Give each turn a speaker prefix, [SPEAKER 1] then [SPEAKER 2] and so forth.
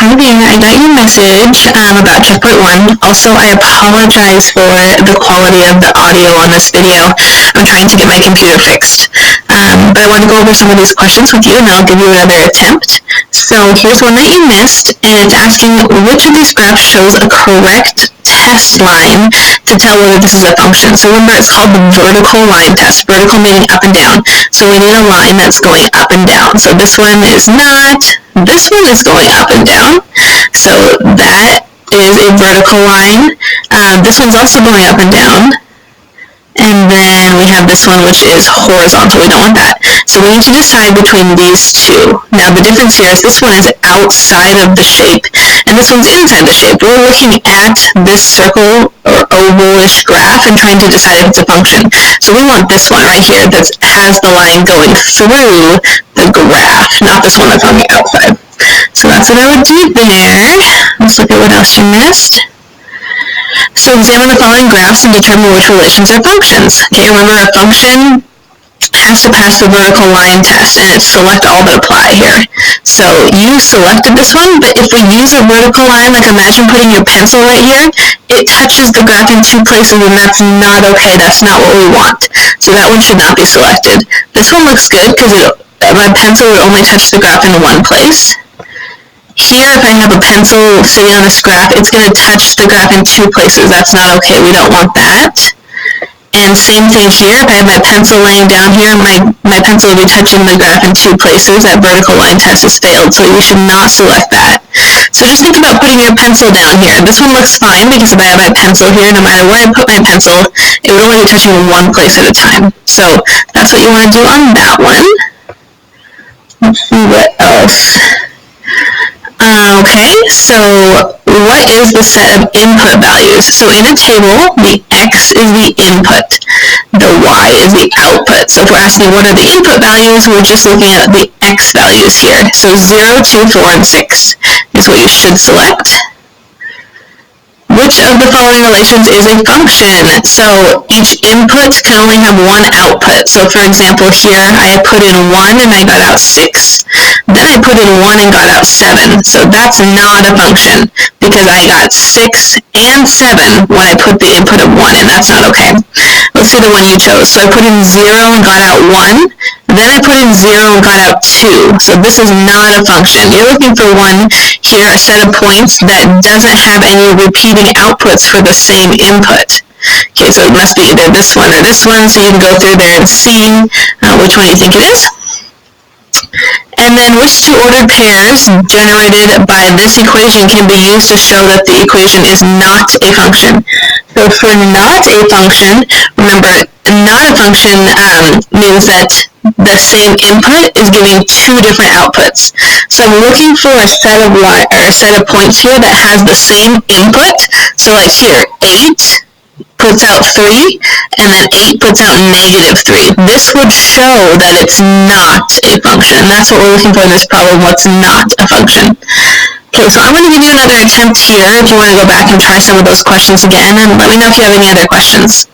[SPEAKER 1] Hi there, I got your message about checkpoint 1. Also, I apologize for the quality of the audio on this video. I'm trying to get my computer fixed. But I want to go over some of these questions with you, and I'll give you another attempt. So here's one that you missed, and it's asking which of these graphs shows a correct test line to tell whether this is a function. So remember, it's called the vertical line test. Vertical meaning up and down. So we need a line that's going up and down. So this one is not. This one is going up and down. So that is a vertical line. This one's also going up and down. And then we have this one, which is horizontal. We don't want that. So we need to decide between these two. Now the difference here is this one is outside of the shape, and this one's inside the shape. We're looking at this circle or ovalish graph and trying to decide if it's a function. So we want this one right here that has the line going through the graph, not this one that's on the outside. So that's what I would do there. Let's look at what else you missed. So examine the following graphs and determine which relations are functions. Okay, remember a function has to pass the vertical line test, and it's select all that apply here. So you selected this one, but if we use a vertical line, like imagine putting your pencil right here, it touches the graph in two places, and that's not okay. That's not what we want. So that one should not be selected. This one looks good because my pencil would only touch the graph in one place. Here, if I have a pencil sitting on this graph, it's going to touch the graph in two places. That's not okay. We don't want that. And same thing here. If I have my pencil laying down here, my pencil will be touching the graph in two places. That vertical line test has failed, so you should not select that. So just think about putting your pencil down here. This one looks fine because if I have my pencil here, no matter where I put my pencil, it would only be touching one place at a time. So that's what you want to do on that one. Let's see what else. Okay, so what is the set of input values? So in a table, the X is the input, the Y is the output. So if we're asking what are the input values, we're just looking at the X values here. So 0, 2, 4, and 6 is what you should select. Which of the following relations is a function? So each input can only have one output. So for example, here I put in 1 and I got out 6. Then I put in 1 and got out 7. So that's not a function because I got 6 and 7 when I put the input of 1 in. That's not okay. Let's see the one you chose. So I put in 0 and got out 1. Then I put in 0 and got out 2. So this is not a function. You're looking for one here, a set of points that doesn't have any repeating outputs for the same input. Okay, so it must be either this one or this one, so you can go through there and see which one you think it is. And then which two ordered pairs generated by this equation can be used to show that the equation is not a function? So for not a function, remember, not a function means that the same input is giving two different outputs. So I'm looking for a set of points here that has the same input. So like here, 8 puts out 3, and then 8 puts out -3. This would show that it's not a function. That's what we're looking for in this problem, what's not a function. Okay, so I'm going to give you another attempt here if you want to go back and try some of those questions again, and let me know if you have any other questions.